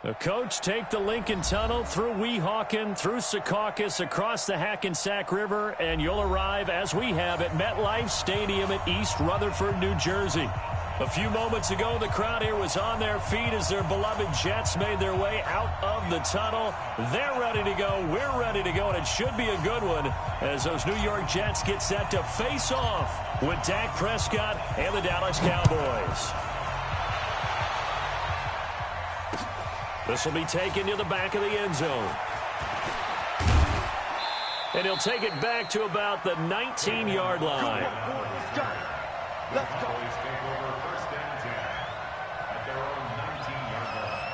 The coach take the Lincoln Tunnel through Weehawken, through Secaucus, across the Hackensack River, and you'll arrive, as we have, at MetLife Stadium at East Rutherford, New Jersey. A few moments ago, the crowd here was on their feet as their beloved Jets made their way out of the tunnel. They're ready to go. We're ready to go, and it should be a good one as those New York Jets get set to face off with Dak Prescott and the Dallas Cowboys. This will be taken to the back of the end zone. And he'll take it back to about the 19-yard line. Let's go. Take over first and 10 at their own 19-yard line.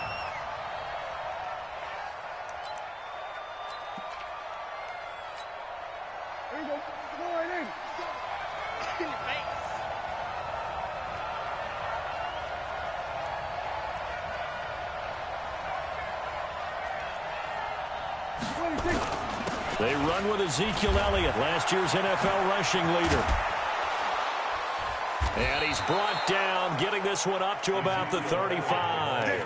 There you go. Go right in. Get it, mate. They run with Ezekiel Elliott, last year's NFL rushing leader. And he's brought down, getting this one up to about the 35.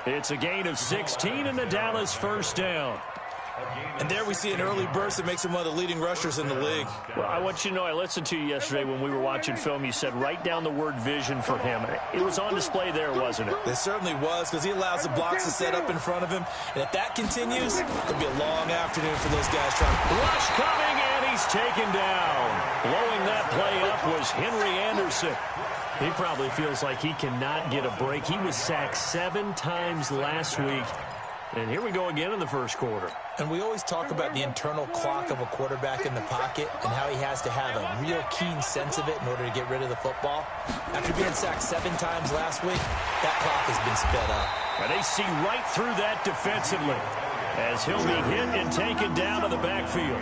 It's a gain of 16 and the Dallas first down. And there we see an early burst that makes him one of the leading rushers in the league. Well, I want you to know, I listened to you yesterday when we were watching film. You said write down the word vision for him. It was on display there, wasn't it? It certainly was, because he allows the blocks to set up in front of him. And if that continues, it'll be a long afternoon for those guys trying to... Rush coming, and he's taken down. Blowing that play up was Henry Anderson. He probably feels like he cannot get a break. He was sacked 7 times last week. And here we go again in the first quarter. And we always talk about the internal clock of a quarterback in the pocket and how he has to have a real keen sense of it in order to get rid of the football. After being sacked 7 times last week, that clock has been sped up. And they see right through that defensively as he'll be hit and taken down to the backfield.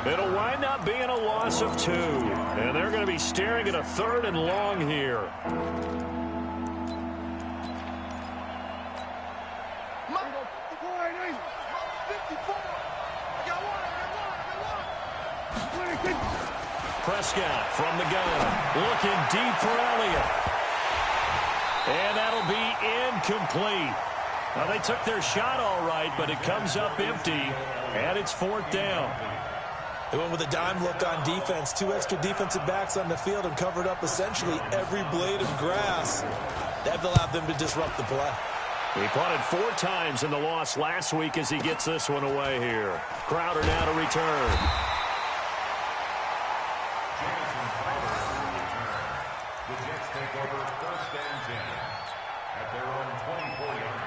It'll wind up being a loss of 2. And they're going to be staring at a 3rd and long here. Prescott from the gun, looking deep for Elliott. And that'll be incomplete. Well, they took their shot all right, but it comes up empty, and it's 4th down. They went with a dime look on defense. 2 extra defensive backs on the field and covered up essentially every blade of grass. That allowed them to disrupt the play. He punted 4 times in the loss last week as he gets this one away here. Crowder now to return. The Jets take over first and 10 at their own 24-yard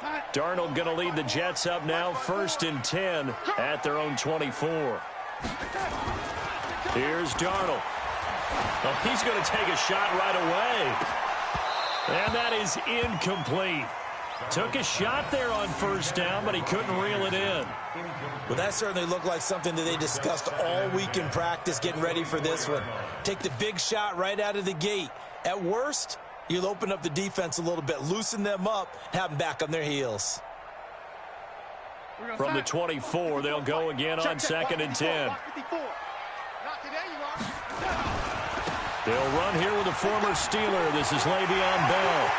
line. Darnold going to lead the Jets up now, 1st and 10 at their own 24. Here's Darnold. Oh, he's going to take a shot right away. And that is incomplete. Took a shot there on 1st down, but he couldn't reel it in. Well, that certainly looked like something that they discussed all week in practice, getting ready for this one. Take the big shot right out of the gate. At worst, you'll open up the defense a little bit, loosen them up, have them back on their heels. From the 24, they'll go again on 2nd and 10. They'll run here with a former Steeler. This is Le'Veon Bell.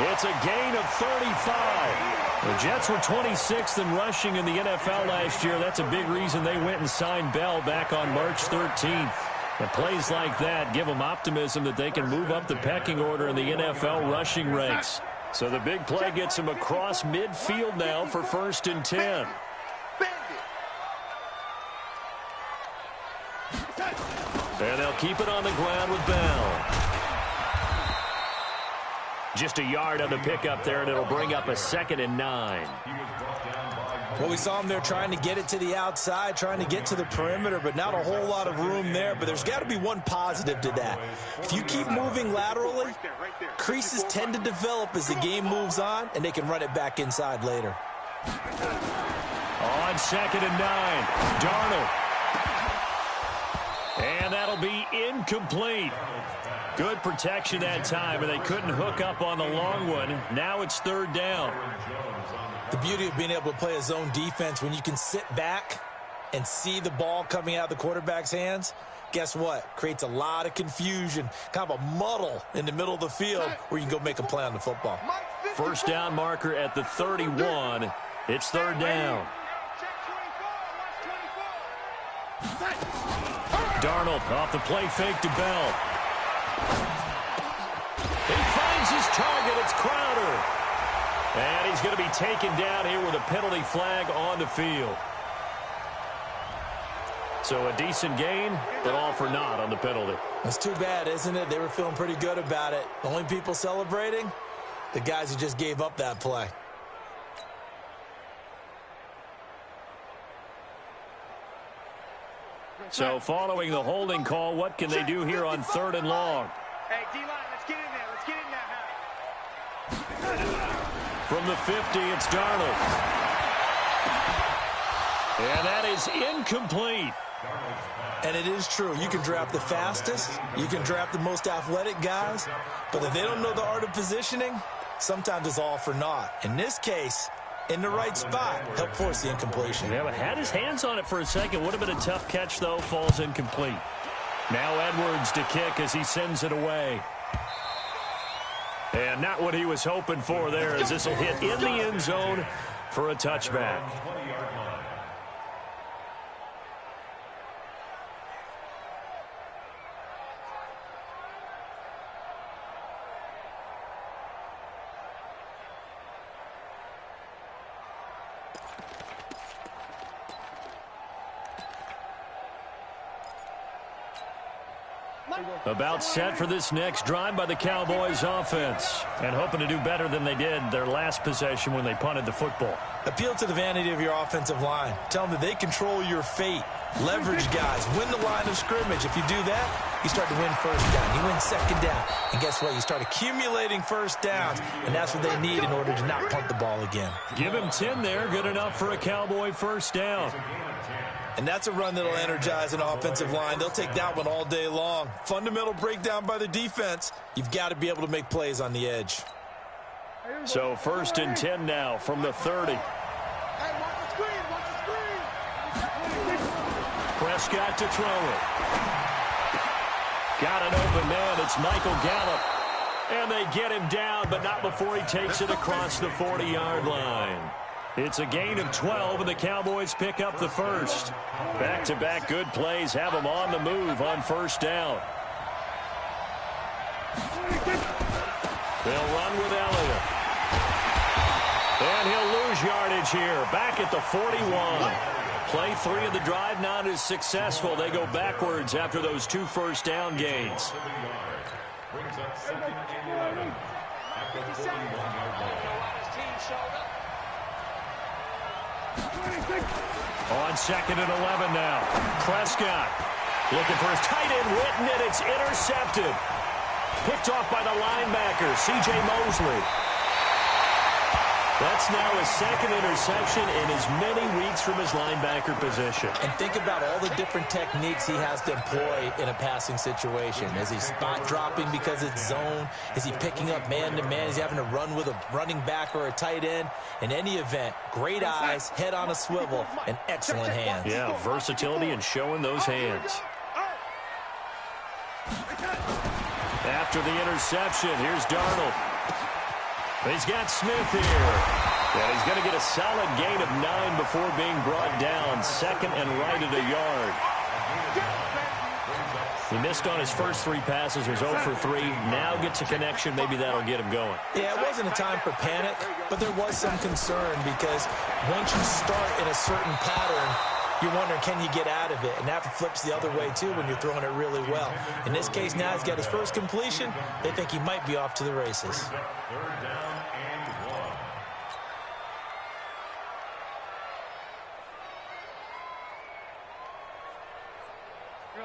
It's a gain of 35. The Jets were 26th in rushing in the NFL last year. That's a big reason they went and signed Bell back on March 13th. And plays like that give them optimism that they can move up the pecking order in the NFL rushing ranks. So the big play gets them across midfield now for 1st and 10. And they'll keep it on the ground with Bell. Just a yard on the pickup there, and it'll bring up a 2nd and 9. Well, we saw him there trying to get it to the outside, trying to get to the perimeter, but not a whole lot of room there. But there's got to be one positive to that. If you keep moving laterally, creases tend to develop as the game moves on, and they can run it back inside later. On 2nd and 9, Darnold. And that'll be incomplete. Good protection that time, and they couldn't hook up on the long one. Now it's 3rd down. The beauty of being able to play a zone defense when you can sit back and see the ball coming out of the quarterback's hands, guess what? Creates a lot of confusion, kind of a muddle in the middle of the field where you can go make a play on the football. First down marker at the 31. It's third down. Darnold off the play fake to Bell. He finds his target. It's Crowder. And he's going to be taken down here with a penalty flag on the field. So a decent gain, but all for naught on the penalty. That's too bad, isn't it? They were feeling pretty good about it. The only people celebrating, the guys who just gave up that play. So following the holding call, what can they do here on 3rd and long? Hey, D-line, let's get in there. Let's get in there. From the 50, it's Darnold. And that is incomplete. And it is true. You can draft the fastest. You can draft the most athletic guys. But if they don't know the art of positioning, sometimes it's all for naught. In this case, in the right spot, help force the incompletion. Yeah, but had his hands on it for a second. Would have been a tough catch, though. Falls incomplete. Now Edwards to kick as he sends it away. And not what he was hoping for there, as this will hit in the end zone for a touchback. About set for this next drive by the Cowboys offense, and hoping to do better than they did their last possession when they punted the football. Appeal to the vanity of your offensive line. Tell them that they control your fate. Leverage guys. Win the line of scrimmage. If you do that, you start to win first down. You win second down. And guess what? You start accumulating first downs, and that's what they need in order to not punt the ball again. Give him 10 there. Good enough for a Cowboy first down. And that's a run that'll energize an offensive line. They'll take that one all day long. Fundamental breakdown by the defense. You've got to be able to make plays on the edge. So 1st and 10 now from the 30. Hey, watch the screen. Watch the screen. Prescott to throw it. Got an open man. It's Michael Gallup. And they get him down, but not before he takes it across the 40-yard line. It's a gain of 12, and the Cowboys pick up the first. Back-to-back good plays have them on the move on first down. They'll run with Elliott. And he'll lose yardage here. Back at the 41. Play 3 of the drive not as successful. They go backwards after those 2 first down gains. Brings up 2nd and 11 at the 41-yard line. On 2nd and 11 now. Prescott looking for his tight end Witten, and it's intercepted. Picked off by the linebacker, C.J. Mosley. That's now his 2nd interception in as many weeks from his linebacker position. And think about all the different techniques he has to employ in a passing situation. Is he spot dropping because it's zone? Is he picking up man-to-man? Is he having to run with a running back or a tight end? In any event, great eyes, head on a swivel, and excellent hands. Yeah, versatility and showing those hands. After the interception, here's Darnold. He's got Smith here. And he's going to get a solid gain of 9 before being brought down. 2nd and right at a yard. He missed on his first 3 passes, was 0 for 3. Now gets a connection. Maybe that'll get him going. Yeah, it wasn't a time for panic, but there was some concern because once you start in a certain pattern, you're wondering, can you get out of it? And that flips the other way, too, when you're throwing it really well. In this case, now he's got his first completion. They think he might be off to the races. 3rd down and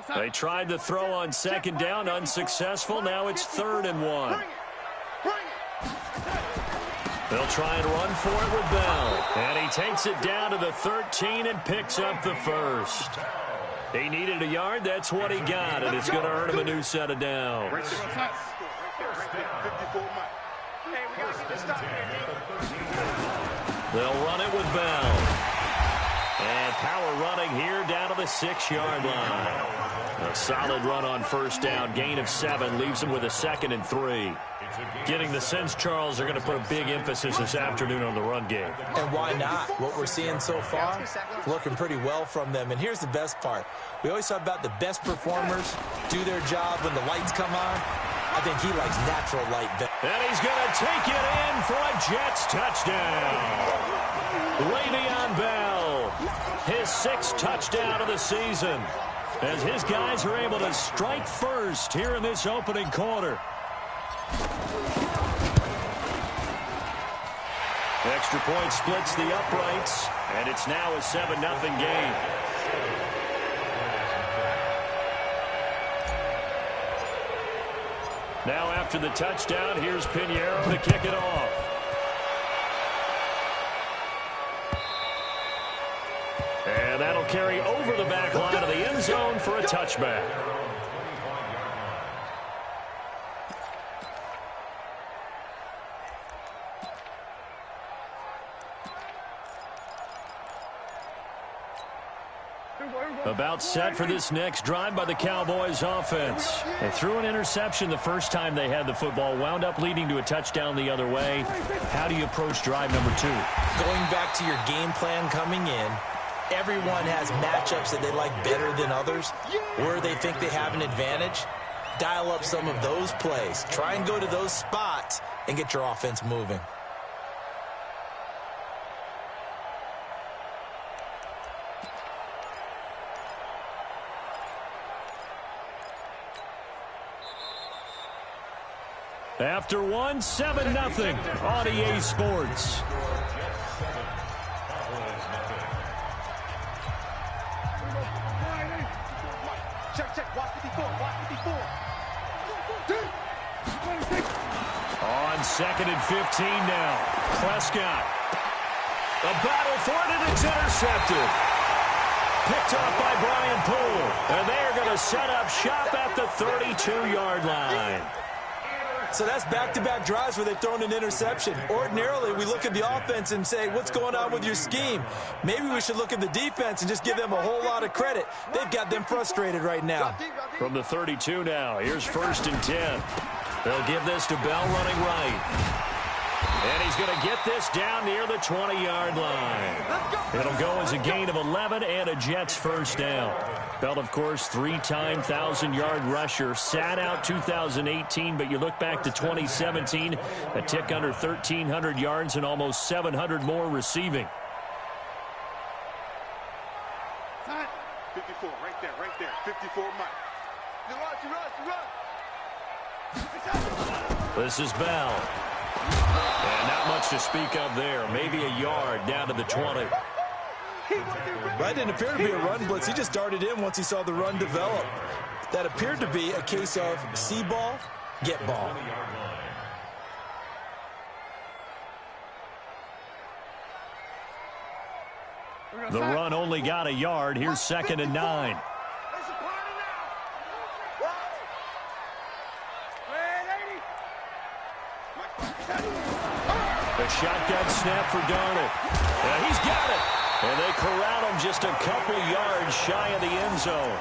1. They tried to throw on 2nd down, unsuccessful. Now it's 3rd and 1. They'll try and run for it with Bell. And he takes it down to the 13 and picks up the first. He needed a yard. That's what he got, and it's going to earn him a new set of downs. They'll run it with Bell. And power running here down to the 6-yard line. A solid run on first down. Gain of 7 leaves them with a 2nd and 3. Getting the sense, Charles, they're going to put a big emphasis this afternoon on the run game. And why not? What we're seeing so far, looking pretty well from them. And here's the best part. We always talk about the best performers do their job when the lights come on. I think he likes natural light. And he's going to take it in for a Jets touchdown. Le'Veon Bell, his 6th touchdown of the season, as his guys are able to strike first here in this opening quarter. Extra point splits the uprights, and it's now a 7-0 game. Now after the touchdown, here's Pinheiro to kick it off. And that'll carry over the back line of the end zone for a touchback. About set for this next drive by the Cowboys offense. They threw an interception the first time they had the football, wound up leading to a touchdown the other way. How do you approach drive number 2? Going back to your game plan coming in, everyone has matchups that they like better than others, where they think they have an advantage. Dial up some of those plays. Try and go to those spots and get your offense moving. After 1, 7-0 on EA Sports. Check, watch 54, watch 54. On 2nd and 15 now. Prescott. A battle for it, and it's intercepted. Picked off by Brian Poole. And they are going to set up shop at the 32-yard line. So that's back-to-back drives where they've thrown an interception. Ordinarily, we look at the offense and say, what's going on with your scheme? Maybe we should look at the defense and just give them a whole lot of credit. They've got them frustrated right now. From the 32 now, here's 1st and 10. They'll give this to Bell running right. And he's going to get this down near the 20-yard line. It'll go as a gain of 11 and a Jets first down. Bell, of course, 3-time 1,000-yard rusher. Sat out 2018, but you look back to 2017, a tick under 1,300 yards and almost 700 more receiving. 54, right there. 54, Mike. This is Bell. And not much to speak of there. Maybe a yard down to the 20. That didn't appear to be a run blitz. He just darted in once he saw the run develop. That appeared to be a case of see ball, get ball. The run only got a yard. Here's 2nd and 9. The shotgun snap for Darnold. And he's got it. And they corral him just a couple yards shy of the end zone.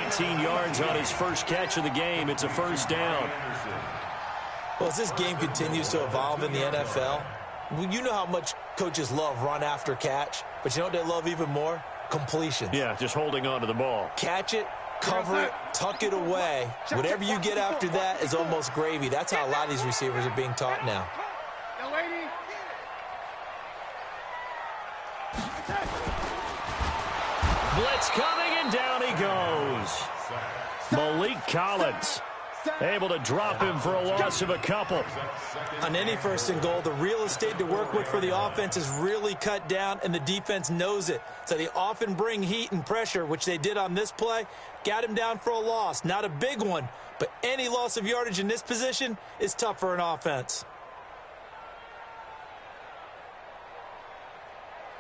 18 yards on his first catch of the game. It's a first down. Well, as this game continues to evolve in the NFL, you know how much coaches love run after catch, but you know what they love even more? Completions. Yeah, just holding on to the ball. Catch it, cover it, tuck it away. Whatever you get after that is almost gravy. That's how a lot of these receivers are being taught now. Blitz coming, and down he goes. Malik Collins able to drop him for a loss of a couple. On any 1st and goal, the real estate to work with for the offense is really cut down, and the defense knows it. So they often bring heat and pressure, which they did on this play. Got him down for a loss. Not a big one, but any loss of yardage in this position is tough for an offense.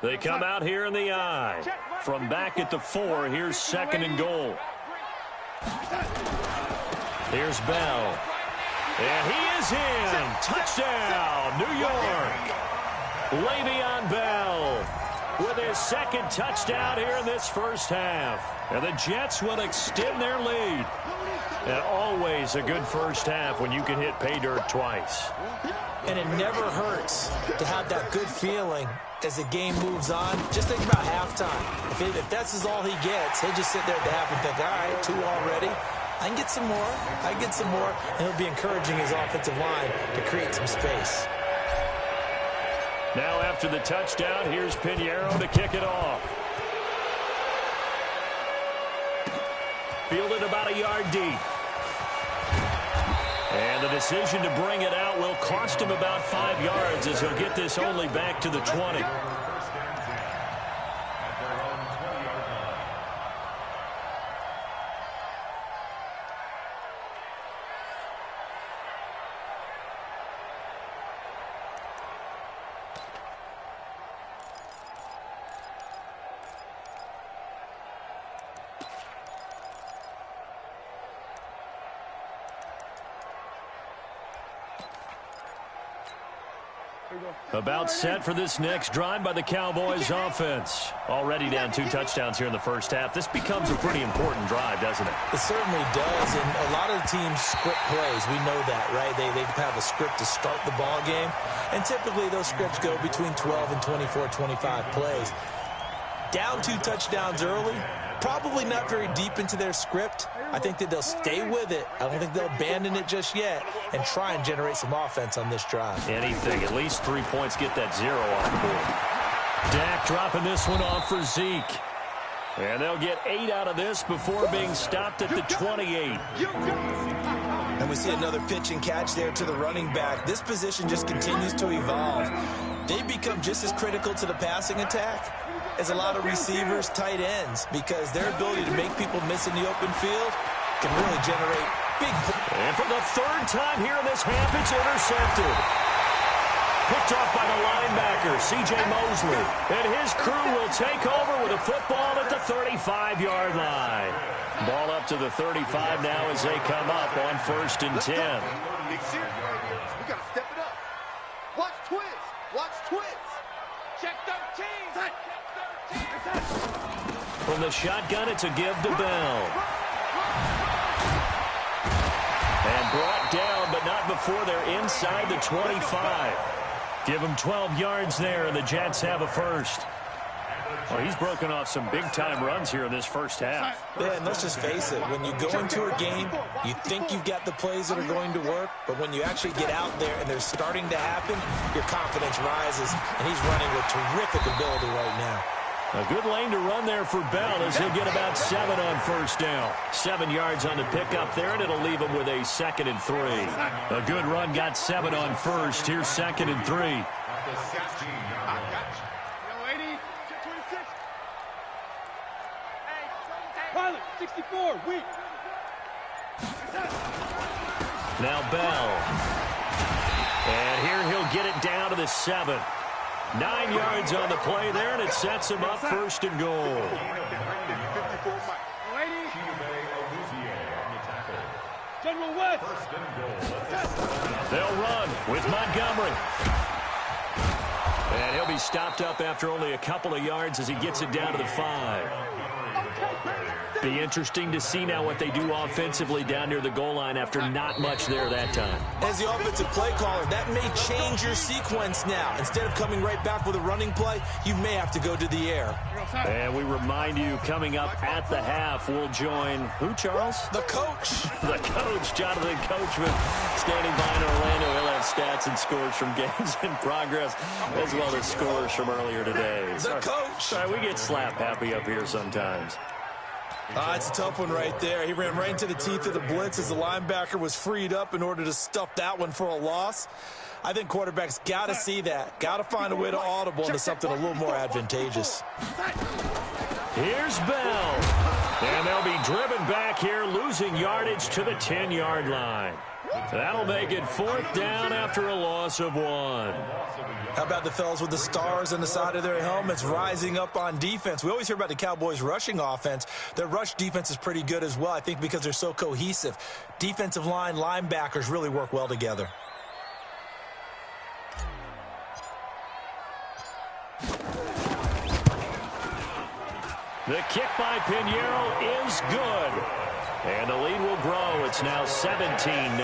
They come out here in the eye. From back at the 4, here's 2nd and goal. Here's Bell. And he is in. Touchdown, New York. Le'Veon Bell. with his second touchdown here in this first half. And the Jets will extend their lead. And always a good first half when you can hit pay dirt twice. And it never hurts to have that good feeling as the game moves on. Just think about halftime. If that's all he gets, he'll just sit there at the half and think, all right, 2 already. I can get some more. I can get some more. And he'll be encouraging his offensive line to create some space. Now after the touchdown, here's Pinheiro to kick it off. Fielded about a yard deep. And the decision to bring it out will cost him about 5 yards as he'll get this only back to the 20. About set for this next drive by the Cowboys offense. Already down 2 touchdowns here in the first half. This becomes a pretty important drive, doesn't it? It certainly does, and a lot of the teams script plays. We know that, right? They have a script to start the ball game, and typically those scripts go between 12 and 24, 25 plays. Down 2 touchdowns early, probably not very deep into their script. I think that they'll stay with it. I don't think they'll abandon it just yet and try and generate some offense on this drive. Anything. At least 3 points, get that 0 on the board. Dak dropping this one off for Zeke. And they'll get 8 out of this before being stopped at the 28. And we see another pitch and catch there to the running back. This position just continues to evolve. They become just as critical to the passing attack as a lot of receivers, tight ends, because their ability to make people miss in the open field can really generate big points. And for the 3rd time here in this half, it's intercepted. Picked off by the linebacker, C.J. Mosley. And his crew will take over with a football at the 35-yard line. Ball up to the 35 now as they come up on 1st and 10. We got to step it up. Watch twist. Watch twist. Check 13. From the shotgun, it's a give to Bell. And brought down, but not before they're inside the 25. Give them 12 yards there, and the Jets have a first. Well, he's broken off some big-time runs here in this first half. Yeah, and let's just face it. When you go into a game, you think you've got the plays that are going to work, but when you actually get out there and they're starting to happen, your confidence rises, and he's running with terrific ability right now. A good lane to run there for Bell as he'll get about 7 on 1st down. 7 yards on the pickup there, and it'll leave him with a 2nd and 3. A good run got 7 on 1st. Here's 2nd and 3. Pilot, 64, weak. Now Bell. And here he'll get it down to the 7. 9 yards on the play there, and it sets him up 1st and goal. General West. They'll run with Montgomery. And he'll be stopped up after only a couple of yards as he gets it down to the 5. Be interesting to see now what they do offensively down near the goal line after not much there that time. As the offensive play caller, that may change your sequence now. Instead of coming right back with a running play, you may have to go to the air. And we remind you, coming up at the half, we'll join who, Charles? The coach. The coach, Jonathan Coachman, standing by in Orlando. He'll have stats and scores from games in progress, as well as scores from earlier today. The coach. Sorry, we get slap happy up here sometimes. It's a tough one right there. He ran right into the teeth of the blitz as the linebacker was freed up in order to stuff that one for a loss. I think quarterbacks got to see that. Got to find a way to audible into something a little more advantageous. Here's Bell. And they'll be driven back here, losing yardage to the 10-yard line. That'll make it 4th down after a loss of 1. How about the fellas with the stars on the side of their helmets rising up on defense? We always hear about the Cowboys' rushing offense. Their rush defense is pretty good as well, I think, because they're so cohesive. Defensive line, linebackers really work well together. The kick by Pinheiro is good. And the lead will grow. It's now 17-0.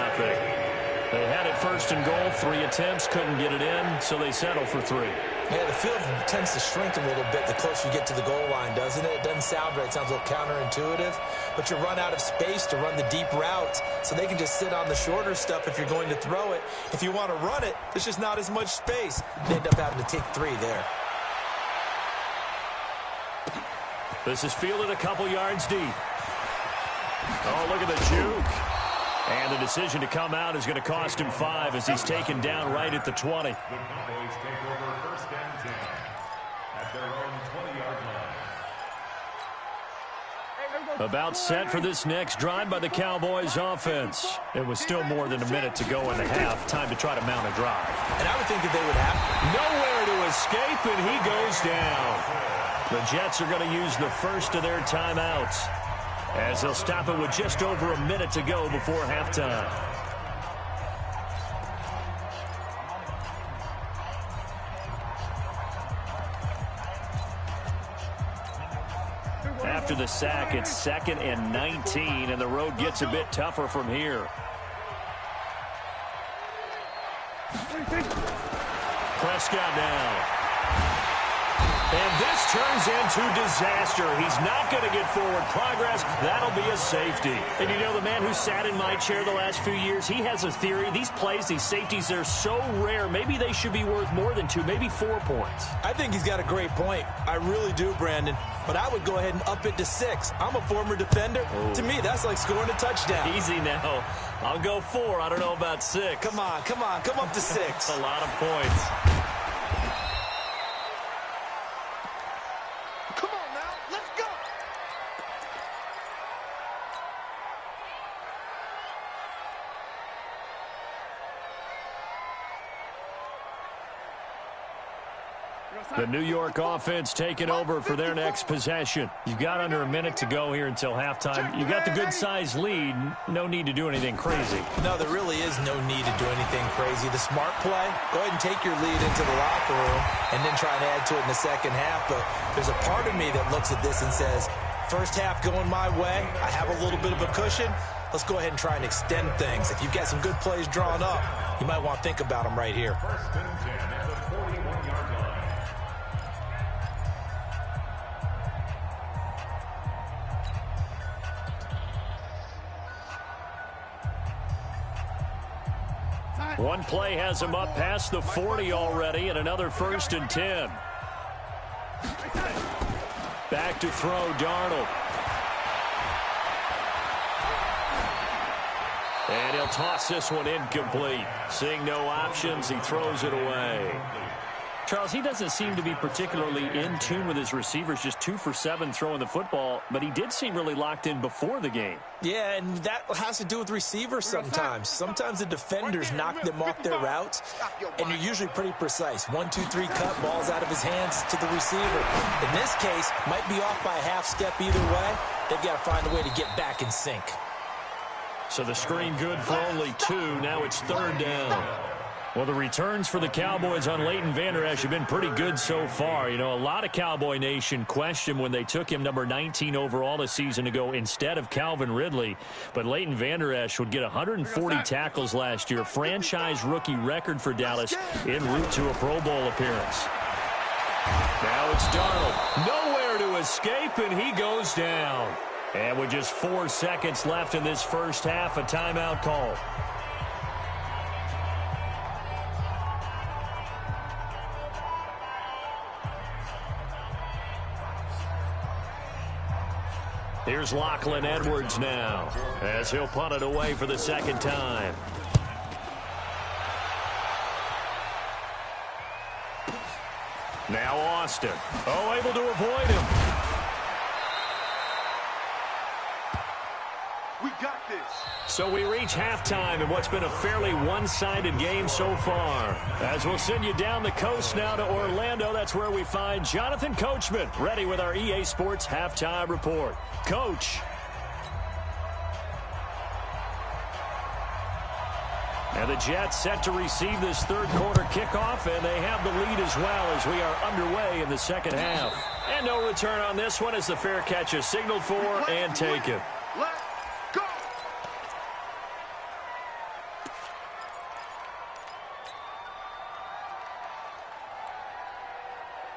They had it first and goal. 3 attempts, couldn't get it in, so they settle for 3. Yeah, the field tends to shrink a little bit the closer you get to the goal line, doesn't it? It doesn't sound right. It sounds a little counterintuitive. But you run out of space to run the deep routes, so they can just sit on the shorter stuff if you're going to throw it. If you want to run it, there's just not as much space. They end up having to take 3 there. This is fielded a couple yards deep. Oh, look at the juke. And the decision to come out is going to cost him 5 as he's taken down right at the 20. The Cowboys take over first and 10 at their own 20-yard line. About set for this next drive by the Cowboys offense. It was still more than a minute to go in the half. Time to try to mount a drive. And I would think that they would have nowhere to escape, and he goes down. The Jets are going to use the first of their timeouts, as they'll stop it with just over a minute to go before halftime. After the sack, it's 2nd and 19, and the road gets a bit tougher from here. Prescott now. And this turns into disaster. He's not going to get forward progress. That'll be a safety. And you know, the man who sat in my chair the last few years, he has a theory. These plays, these safeties, they're so rare. Maybe they should be worth more than 2, maybe 4 points. I think he's got a great point. I really do, Brandon. But I would go ahead and up it to 6. I'm a former defender. Ooh. To me, that's like scoring a touchdown. Easy now. I'll go 4. I don't know about 6. Come on. Come up to 6. That's a lot of points. The New York offense taking over for their next possession. You've got under a minute to go here until halftime. You've got the good-sized lead. No need to do anything crazy. No, there really is no need to do anything crazy. The smart play, go ahead and take your lead into the locker room and then try and add to it in the second half. But there's a part of me that looks at this and says, first half going my way, I have a little bit of a cushion. Let's go ahead and try and extend things. If you've got some good plays drawn up, you might want to think about them right here. First and 10 at the 41-yard line. One play has him up past the 40 already, and another 1st and 10. Back to throw, Darnold. And he'll toss this one incomplete. Seeing no options, he throws it away. Charles, he doesn't seem to be particularly in tune with his receivers, just 2 for 7 throwing the football, but he did seem really locked in before the game. Yeah, and that has to do with receivers sometimes. Sometimes the defenders knock them off their routes, and you're usually pretty precise. 1, 2, 3 cut, balls out of his hands to the receiver. In this case, might be off by a half step either way. They've got to find a way to get back in sync. So the screen good for only 2. Now it's 3rd down. Well, the returns for the Cowboys on Leighton Vander Esch have been pretty good so far. You know, a lot of Cowboy Nation questioned when they took him number 19 overall a season ago instead of Calvin Ridley. But Leighton Vander Esch would get 140 tackles last year, franchise rookie record for Dallas, en route to a Pro Bowl appearance. Now it's Darnold. Nowhere to escape, and he goes down. And with just 4 seconds left in this first half, a timeout call. Here's Lachlan Edwards now, as he'll punt it away for the 2nd time. Now Austin. Oh, able to avoid him. We got this. So we reach halftime in what's been a fairly one-sided game so far. As we'll send you down the coast now to Orlando, that's where we find Jonathan Coachman, ready with our EA Sports Halftime Report. Coach. And And the Jets set to receive this third quarter kickoff, and they have the lead as well as we are underway in the second half. And no return on this one as the fair catch is signaled for and taken. Let's go.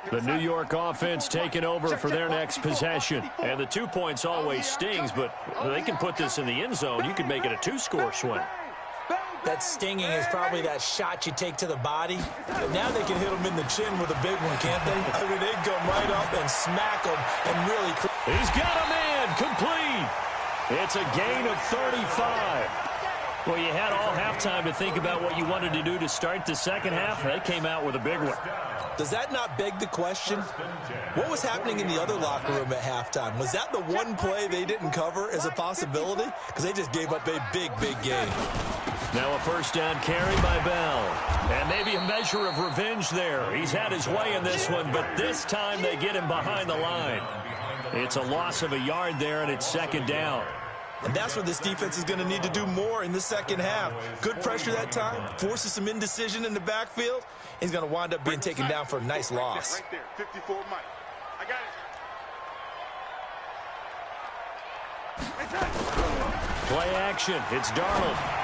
The New York offense taking over for their next possession. And the 2 points always stings, but they can put this in the end zone. You could make it a 2-score swing. That stinging is probably that shot you take to the body. But now they can hit them in the chin with a big one, can't they? I mean, they come right up and smack them and really... He's got a man complete. It's a gain of 35. Well, you had all halftime to think about what you wanted to do to start the second half. They came out with a big one. Does that not beg the question? What was happening in the other locker room at halftime? Was that the one play they didn't cover as a possibility? Because they just gave up a big, big gain. Now a first down carry by Bell. And maybe a measure of revenge there. He's had his way in this one, but this time they get him behind the line. It's a loss of a yard there, and it's second down. And that's what this defense is going to need to do more in the second half. Good pressure that time, forces some indecision in the backfield. He's going to wind up being taken down for a nice loss. Right there, 54 Mike. I got it. Play action. It's Darnold.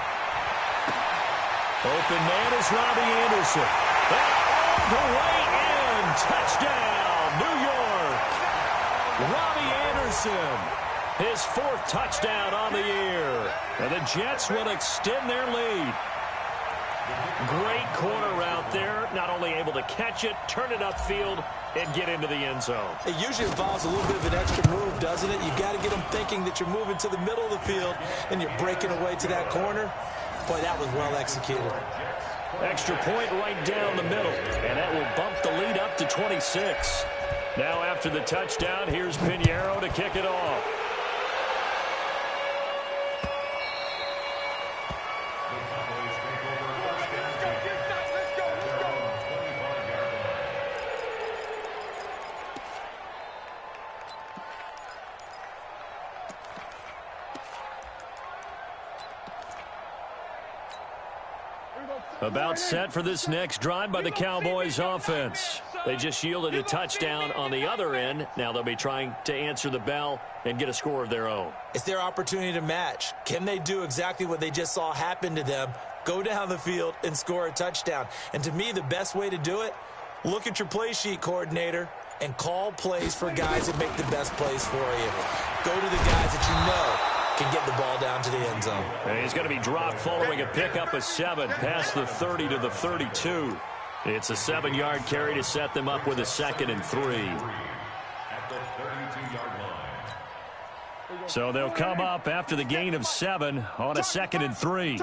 Open man is Robbie Anderson. All the way in. Touchdown, New York. Robbie Anderson. His fourth touchdown on the year. And the Jets will extend their lead. Great corner route there. Not only able to catch it, turn it upfield, and get into the end zone. It usually involves a little bit of an extra move, doesn't it? You've got to get them thinking that you're moving to the middle of the field and you're breaking away to that corner. Boy, that was well executed. Extra point right down the middle. And that will bump the lead up to 26. Now after the touchdown, here's Pinheiro to kick it off. About set for this next drive by the Cowboys offense. They just yielded a touchdown on the other end. Now they'll be trying to answer the bell and get a score of their own. It's their opportunity to match. Can they do exactly what they just saw happen to them? Go down the field and score a touchdown. And to me, the best way to do it, look at your play sheet coordinator and call plays for guys that make the best plays for you. Go to the guys that you know can get the ball down to the end zone. And he's going to be dropped following a pickup of 7 past the 30 to the 32. It's a 7-yard carry to set them up with a 2nd and 3. So they'll come up after the gain of 7 on a 2nd and 3.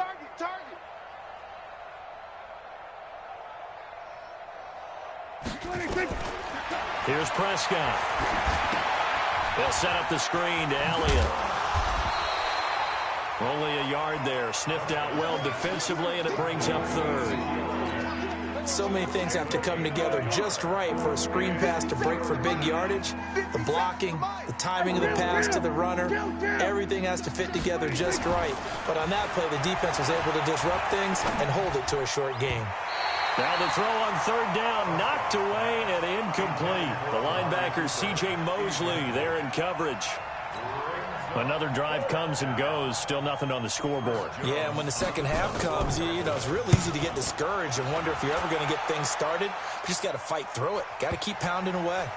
Here's Prescott. They'll set up the screen to Elliott. Only a yard there. Sniffed out well defensively, and it brings up 3rd. So many things have to come together just right for a screen pass to break for big yardage. The blocking, the timing of the pass to the runner, everything has to fit together just right. But on that play, the defense was able to disrupt things and hold it to a short game. Now the throw on 3rd down, knocked away and incomplete. The linebacker C.J. Mosley there in coverage. Another drive comes and goes, still nothing on the scoreboard. Yeah, and when the second half comes, you know, it's real easy to get discouraged and wonder if you're ever going to get things started. You just got to fight through it. Got to keep pounding away.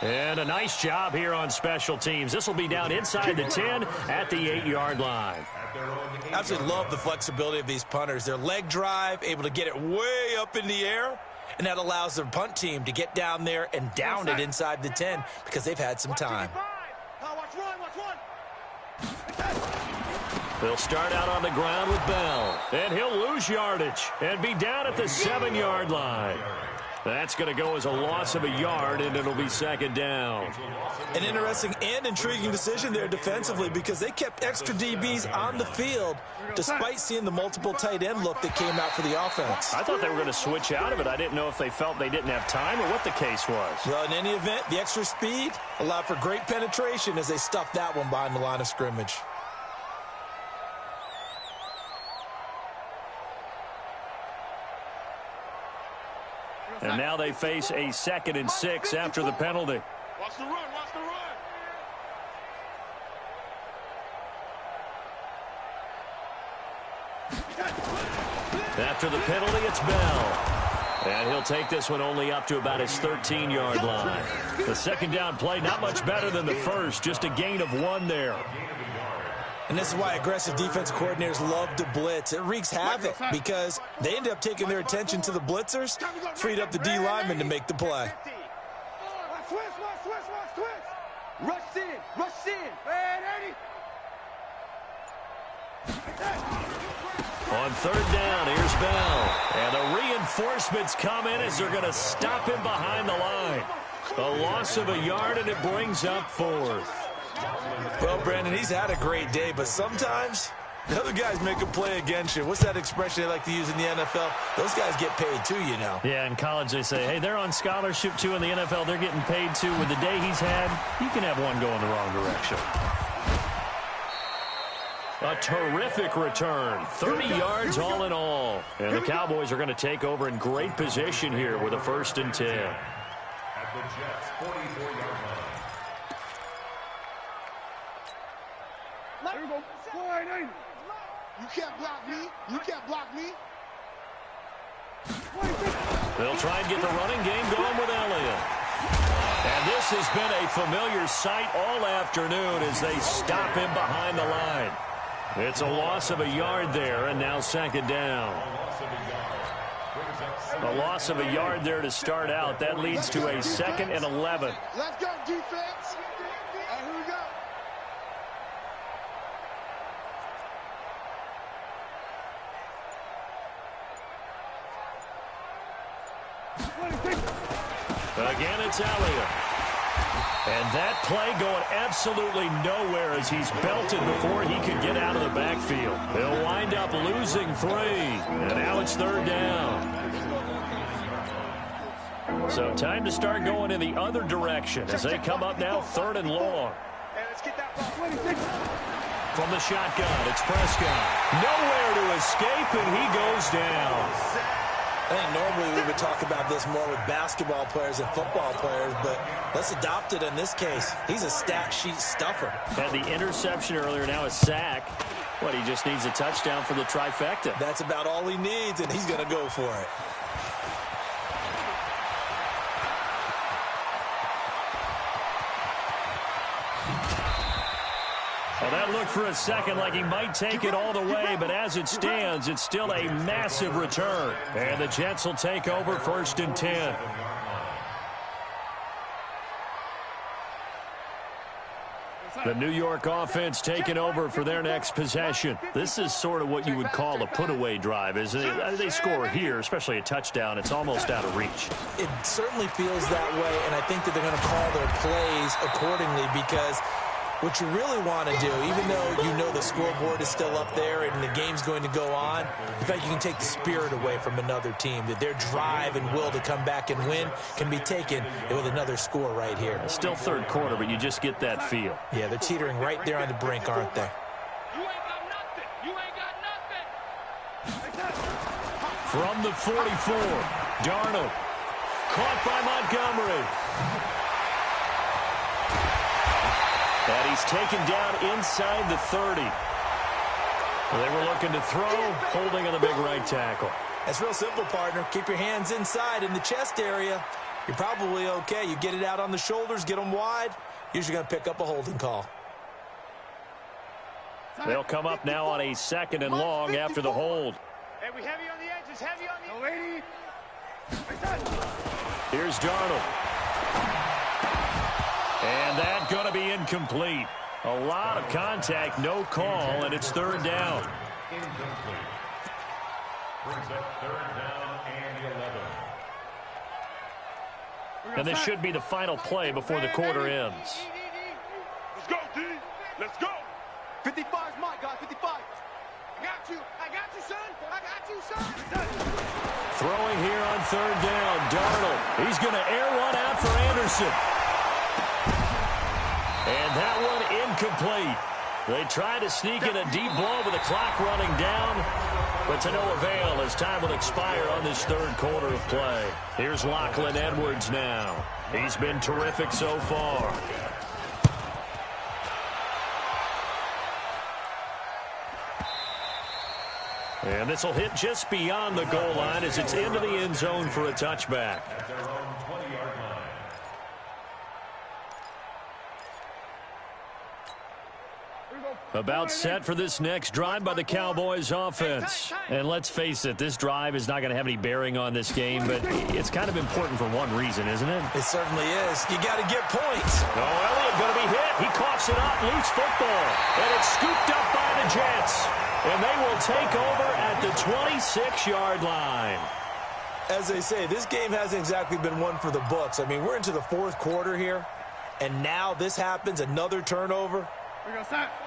And a nice job here on special teams. This will be down inside the 10 at the 8-yard line. Absolutely love the flexibility of these punters. Their leg drive, able to get it way up in the air, and that allows their punt team to get down there and down it inside the 10 because they've had some time. They'll start out on the ground with Bell, and he'll lose yardage and be down at the 7-yard line. That's going to go as a loss of a yard, and it'll be 2nd down. An interesting and intriguing decision there defensively because they kept extra DBs on the field despite seeing the multiple tight end look that came out for the offense. I thought they were going to switch out of it. I didn't know if they felt they didn't have time or what the case was. Well, in any event, the extra speed allowed for great penetration as they stuffed that one behind the line of scrimmage. And now they face a 2nd and 6 after the penalty. Watch the run, watch the run. After the penalty, it's Bell. And he'll take this one only up to about his 13-yard line. The 2nd down play, not much better than the first, just a gain of 1 there. And this is why aggressive defense coordinators love to blitz. It wreaks havoc because they end up taking their attention to the blitzers, freed up the D lineman to make the play. Rush in, rush in. On 3rd down, here's Bell. And the reinforcements come in as they're going to stop him behind the line. A loss of a yard, and it brings up 4th. Well, Brandon, he's had a great day, but sometimes the other guys make a play against you. What's that expression they like to use in the NFL? Those guys get paid too, you know. Yeah, in college they say, hey, they're on scholarship too. In the NFL, they're getting paid too. With the day he's had, you can have one going the wrong direction. A terrific return. 30 yards all in all. And the Cowboys are going to take over in great position here with a 1st and 10. At the Jets' 44-yard line. You can't block me. You can't block me. They'll try and get the running game going with Elliott. And this has been a familiar sight all afternoon as they stop him behind the line. It's a loss of a yard there, and now 2nd down. A loss of a yard there to start out. That leads to a 2nd and 11. Let's go, defense. Here we go. Again, it's Elliott. And that play going absolutely nowhere as he's belted before he could get out of the backfield. He'll wind up losing 3. And now it's 3rd down. So time to start going in the other direction as they come up now 3rd and long. From the shotgun, it's Prescott. Nowhere to escape, and he goes down. I think normally we would talk about this more with basketball players and football players, but let's adopt it in this case. He's a stat sheet stuffer. Had the interception earlier, now a sack. What, he just needs a touchdown for the trifecta. That's about all he needs, and he's going to go for it. Well, that looked for a second like he might take it all the way, but as it stands, it's still a massive return. And the Jets will take over 1st and 10. The New York offense taking over for their next possession. This is sort of what you would call a put-away drive, isn't it? They score here, especially a touchdown. It's almost out of reach. It certainly feels that way, and I think that they're going to call their plays accordingly because what you really want to do, even though you know the scoreboard is still up there and the game's going to go on, in fact, you can take the spirit away from another team, that their drive and will to come back and win can be taken with another score right here. It's still 3rd quarter, but you just get that feel. Yeah, they're teetering right there on the brink, aren't they? You ain't got nothing. You ain't got nothing. From the 44, Darnold. Caught by Montgomery. And he's taken down inside the 30. They were looking to throw, holding on the big right tackle. That's real simple, partner. Keep your hands inside in the chest area. You're probably okay. You get it out on the shoulders, get them wide. Usually going to pick up a holding call. They'll come up now on a 2nd and long after the hold. Hey, we heavy on the edges, heavy on the edges. Here's Darnold. And that's going to be incomplete. A lot of contact, no call, and it's 3rd down. Incomplete. Brings up 3rd down and 11. And this should be the final play before the quarter ends. Let's go, D. Let's go. 55's mine, guys. 55. I got you. I got you, son. I got you, son. Throwing here on 3rd down. Darnold. He's going to air one out for Anderson. And that one incomplete. They try to sneak in a deep ball with the clock running down. but to no avail as time will expire on this third quarter of play. Here's Lachlan Edwards now. He's been terrific so far. And this will hit just beyond the goal line as it's into the end zone for a touchback. At their own 20-yard line. About set for this next drive by the Cowboys offense. And let's face it, this drive is not going to have any bearing on this game, but it's kind of important for one reason, isn't it? It certainly is. You got to get points. Oh, Elliott going to be hit. He coughs it up, loose football. And it's scooped up by the Jets. And they will take over at the 26-yard line. As they say, this game hasn't exactly been one for the books. I mean, we're into the fourth quarter here, and now this happens, another turnover.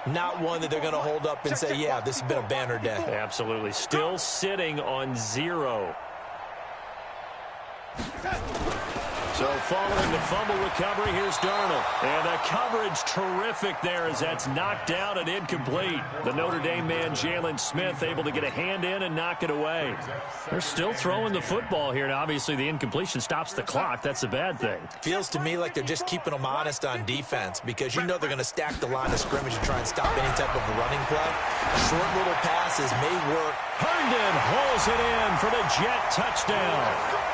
Not one that they're going to hold up and say, yeah, this has been a banner day. Absolutely. Still sitting on 0. So following the fumble recovery, here's Darnold. And the coverage terrific there as that's knocked down and incomplete. The Notre Dame man, Jalen Smith, able to get a hand in and knock it away. They're still throwing the football here. And obviously the incompletion stops the clock. That's a bad thing. Feels to me like they're just keeping them honest on defense because you know they're going to stack the line of scrimmage and try and stop any type of a running play. Short little passes may work. Herndon hauls it in for the Jet touchdown.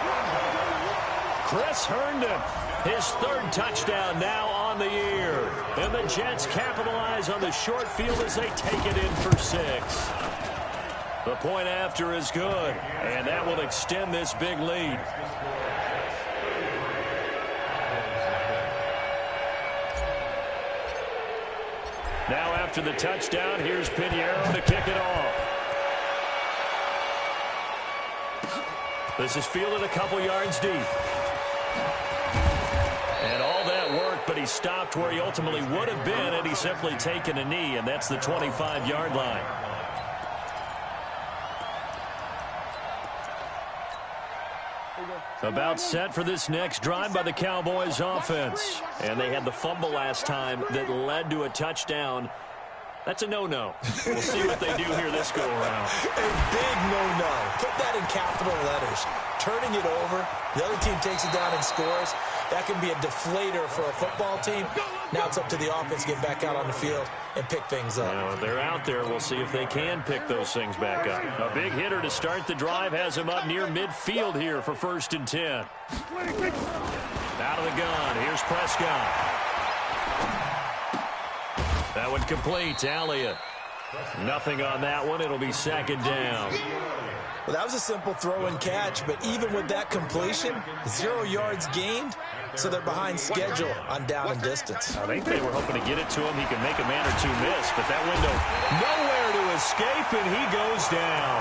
Chris Herndon, his third touchdown now on the year. And the Jets capitalize on the short field as they take it in for 6. The point after is good, and that will extend this big lead. Now after the touchdown, here's Pinheiro to kick it off. This is fielded a couple yards deep. And all that work, but he stopped where he ultimately would have been had he simply taken a knee, and that's the 25-yard line. About set for this next drive by the Cowboys offense. And they had the fumble last time that led to a touchdown. That's a no-no. We'll see what they do here this go-around. A big no-no. Put that in capital letters. Turning it over, the other team takes it down and scores. That can be a deflator for a football team. Now it's up to the offense to get back out on the field and pick things up. Well, they're out there. We'll see if they can pick those things back up. A big hitter to start the drive has him up near midfield here for 1st and 10. Out of the gun. Here's Prescott. That one complete. Elliott. Nothing on that one. It'll be 2nd down. Well, that was a simple throw and catch, but even with that completion, 0 yards gained, so they're behind schedule on down and distance. I think they were hoping to get it to him. He can make a man or two miss, but that window nowhere to escape, and he goes down.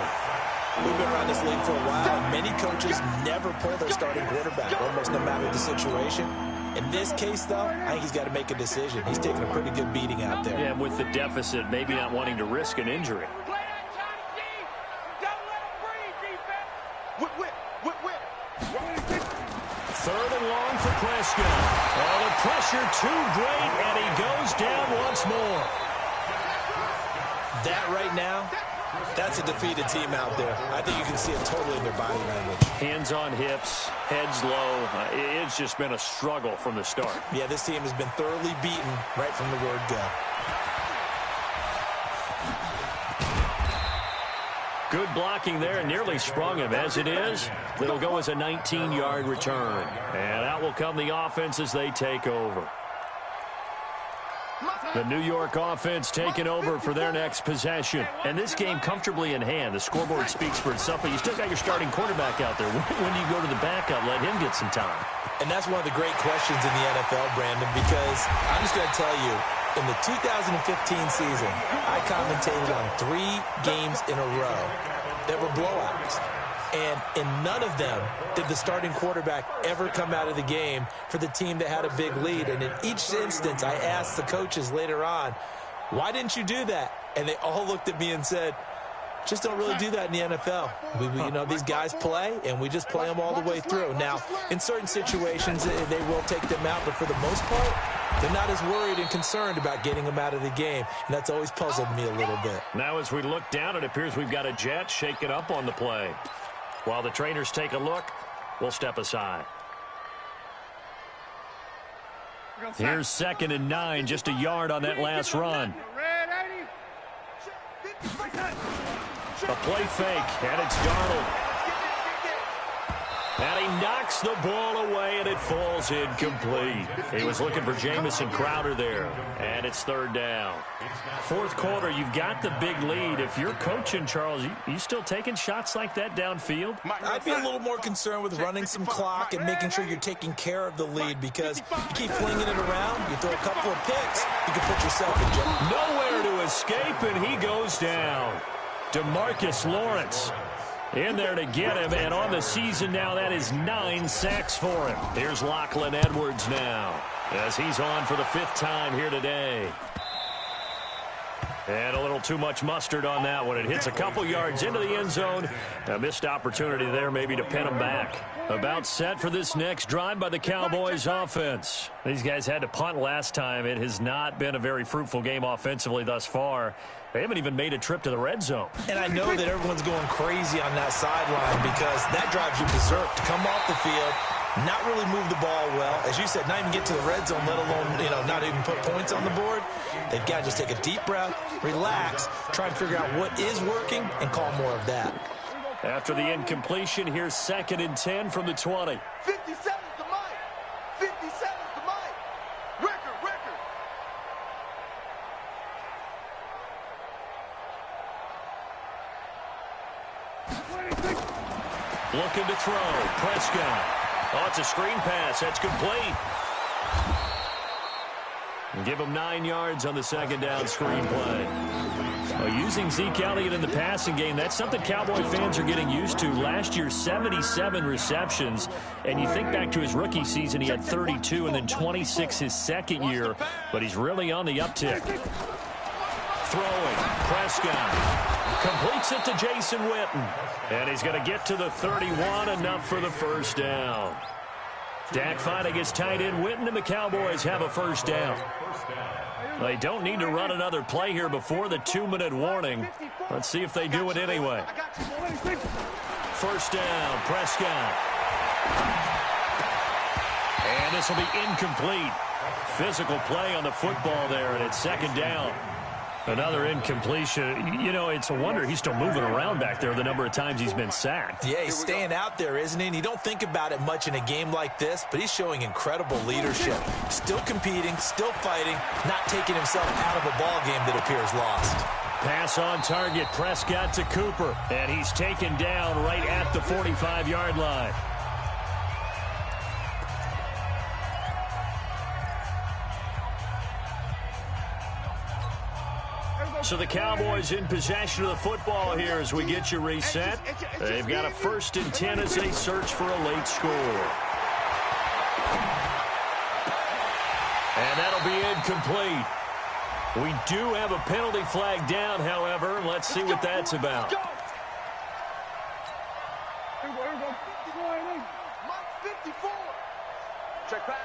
We've been around this league for a while, and many coaches never pull their starting quarterback, almost no matter the situation. In this case, though, I think he's got to make a decision. He's taking a pretty good beating out there. Yeah, with the deficit, maybe not wanting to risk an injury. Third and long for Prescott. Oh, the pressure too great, and he goes down once more. That right now, that's a defeated team out there. I think you can see it totally in their body language. Hands on hips, heads low. It's just been a struggle from the start. Yeah, this team has been thoroughly beaten right from the word go. Good blocking there, and nearly sprung him. As it is, it'll go as a 19-yard return. And out will come the offense as they take over. The New York offense taking over for their next possession. And this game comfortably in hand. The scoreboard speaks for itself, but you still got your starting quarterback out there. When do you go to the backup? Let him get some time. And that's one of the great questions in the NFL, Brandon, because I'm just going to tell you, in the 2015 season, I commentated on 3 games in a row that were blowouts. And in none of them did the starting quarterback ever come out of the game for the team that had a big lead. And in each instance, I asked the coaches later on, why didn't you do that? And they all looked at me and said, Just don't really do that in the NFL. You know, these guys play, and we just play them all the way through. Now, in certain situations, they will take them out, but for the most part, they're not as worried and concerned about getting them out of the game, and that's always puzzled me a little bit. Now, as we look down, it appears we've got a jet shaking up on the play. While the trainers take a look, we'll step aside. Here's 2nd and 9, just a yard on that last run. A play fake, and it's Darnold. And he knocks the ball away, and it falls incomplete. He was looking for Jamison Crowder there, and it's 3rd down. 4th quarter, you've got the big lead. If you're coaching, Charles, you still taking shots like that downfield? I'd be a little more concerned with running some clock and making sure you're taking care of the lead, because you keep flinging it around, you throw a couple of picks, you can put yourself in jeopardy. Nowhere to escape, and he goes down. DeMarcus Lawrence in there to get him, and on the season now, that is 9 sacks for him. Here's Lachlan Edwards now, as he's on for the 5th time here today. And a little too much mustard on that one. It hits a couple yards into the end zone. A missed opportunity there maybe to pin him back. About set for this next drive by the Cowboys offense. These guys had to punt last time. It has not been a very fruitful game offensively thus far. They haven't even made a trip to the red zone. And I know that everyone's going crazy on that sideline, because that drives you berserk to come off the field, not really move the ball well. As you said, not even get to the red zone, let alone, not even put points on the board. They've got to just take a deep breath, relax, try and figure out what is working, and call more of that. After the incompletion, here's 2nd and 10 from the 20. 57's the Mike. 57's the Mike. Record. Looking to throw. Prescott. Oh, it's a screen pass. That's complete. And give him 9 yards on the 2nd down screen play. Well, using Zeke Elliott in the passing game, that's something Cowboy fans are getting used to. Last year, 77 receptions. And you think back to his rookie season, he had 32 and then 26 his second year. But he's really on the uptick. Throwing. Prescott. Completes it to Jason Witten. And he's going to get to the 31, enough for the 1st down. Dak fighting his tight end Witten, and the Cowboys have a 1st down. They don't need to run another play here before the 2-minute warning. Let's see if they do it anyway. 1st down, Prescott. And this will be incomplete. Physical play on the football there, and it's 2nd down. Another incompletion. It's a wonder he's still moving around back there the number of times he's been sacked. Yeah, he's staying out there, isn't he? And you don't think about it much in a game like this, but he's showing incredible leadership. Still competing, still fighting, not taking himself out of a ball game that appears lost. Pass on target, Prescott to Cooper, and he's taken down right at the 45-yard line. So the Cowboys in possession of the football here as we get you reset. They've got a 1st and 10 as they search for a late score. And that'll be incomplete. We do have a penalty flag down, however. Let's see what that's about. Mike 54. Check pass.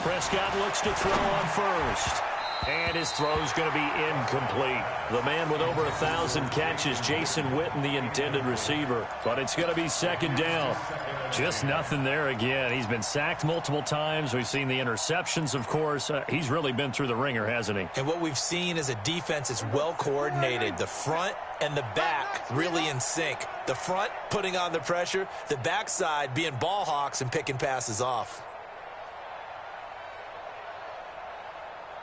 Prescott looks to throw on 1st. And his throw's going to be incomplete. The man with over 1,000 catches, Jason Witten, the intended receiver. But it's going to be 2nd down. Just nothing there again. He's been sacked multiple times. We've seen the interceptions, of course. He's really been through the ringer, hasn't he? And what we've seen is a defense that's well coordinated. The front and the back really in sync. The front putting on the pressure. The backside being ball hawks and picking passes off.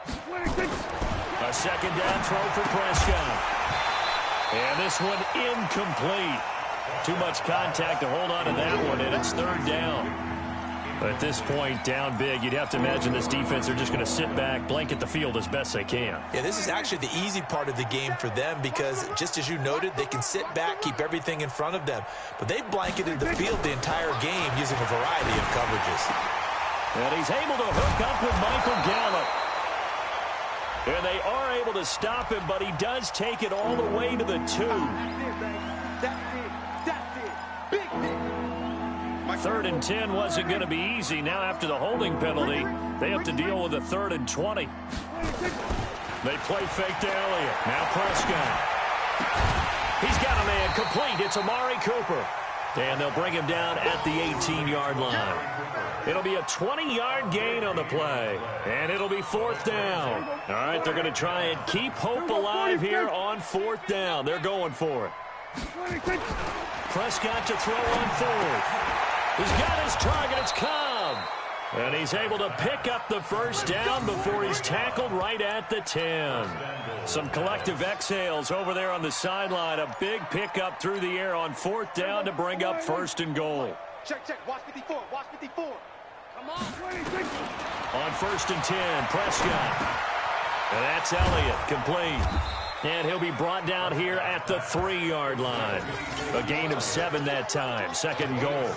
A 2nd down throw for Prescott. And this one incomplete. Too much contact to hold on to that one, and it's 3rd down. At this point, down big, you'd have to imagine this defense are just going to sit back, blanket the field as best they can. Yeah, this is actually the easy part of the game for them because, just as you noted, they can sit back, keep everything in front of them. But they've blanketed the field the entire game using a variety of coverages. And he's able to hook up with Michael Gallup. And they are able to stop him, but he does take it all the way to the 2. That's it, baby. That's it. Big hit. 3rd and 10 wasn't going to be easy. Now after the holding penalty, they have to deal with a 3rd and 20. They play fake to Elliott. Now Prescott. He's got a man complete. It's Amari Cooper. And they'll bring him down at the 18-yard line. It'll be a 20-yard gain on the play. And it'll be 4th down. All right, they're going to try and keep hope alive here on 4th down. They're going for it. Prescott to throw on 4th. He's got his target. It's Cobb. And he's able to pick up the 1st down before he's tackled right at the 10. Some collective exhales over there on the sideline. A big pickup through the air on 4th down to bring up 1st and goal. Check. Watch 54. Watch 54. Come on. On 1st and 10, Prescott. And that's Elliott, complete. And he'll be brought down here at the 3-yard line. A gain of 7 that time. 2nd and goal.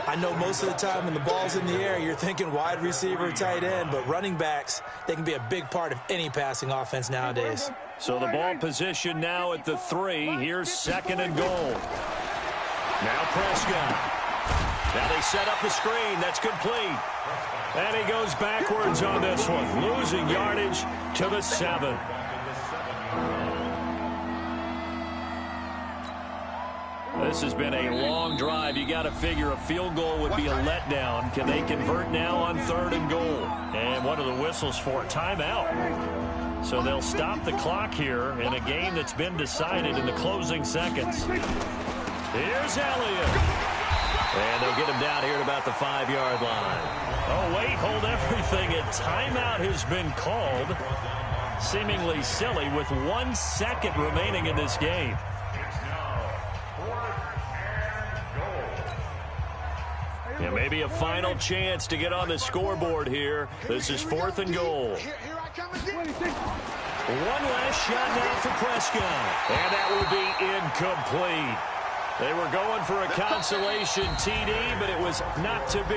I know most of the time when the ball's in the air, you're thinking wide receiver, tight end, but running backs, they can be a big part of any passing offense nowadays. So the ball position now at the 3. Here's 2nd and goal. Now Prescott. Now they set up the screen. That's complete. And he goes backwards on this one, losing yardage to the 7. This has been a long drive. You got to figure a field goal would be a letdown. Can they convert now on 3rd and goal? And what are the whistles for? Timeout. So they'll stop the clock here in a game that's been decided in the closing seconds. Here's Elliott. And they'll get him down here at about the 5-yard line. Oh, wait, hold everything. A timeout has been called. Seemingly silly with 1 second remaining in this game. And maybe a final chance to get on the scoreboard here. This is 4th and goal. Here I come again. One last shot now for Prescott. And that will be incomplete. They were going for a consolation TD, but it was not to be.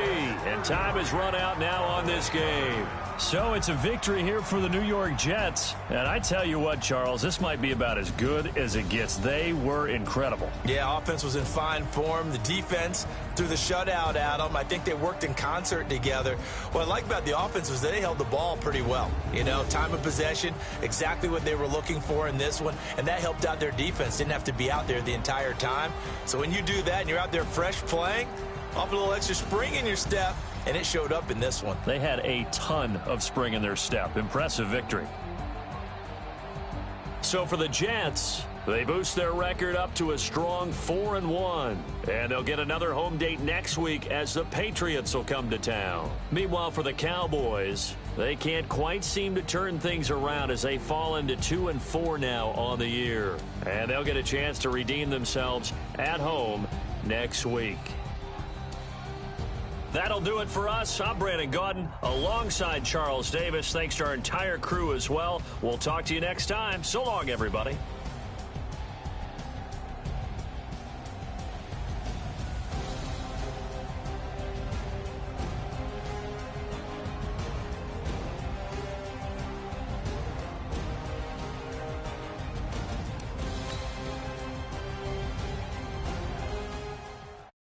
And time has run out now on this game. So it's a victory here for the New York Jets. And I tell you what, Charles, this might be about as good as it gets. They were incredible. Yeah, offense was in fine form. The defense threw the shutout at them. I think they worked in concert together. What I like about the offense was they held the ball pretty well. You know, time of possession, exactly what they were looking for in this one. And that helped out their defense. Didn't have to be out there the entire time. So when you do that and you're out there fresh playing, off a little extra spring in your step, and it showed up in this one. They had a ton of spring in their step. Impressive victory. So for the Jets, they boost their record up to a strong 4-1. And they'll get another home date next week as the Patriots will come to town. Meanwhile, for the Cowboys, they can't quite seem to turn things around as they fall into 2-4 now on the year. And they'll get a chance to redeem themselves at home next week. That'll do it for us. I'm Brandon Gaudin alongside Charles Davis. Thanks to our entire crew as well. We'll talk to you next time. So long, everybody.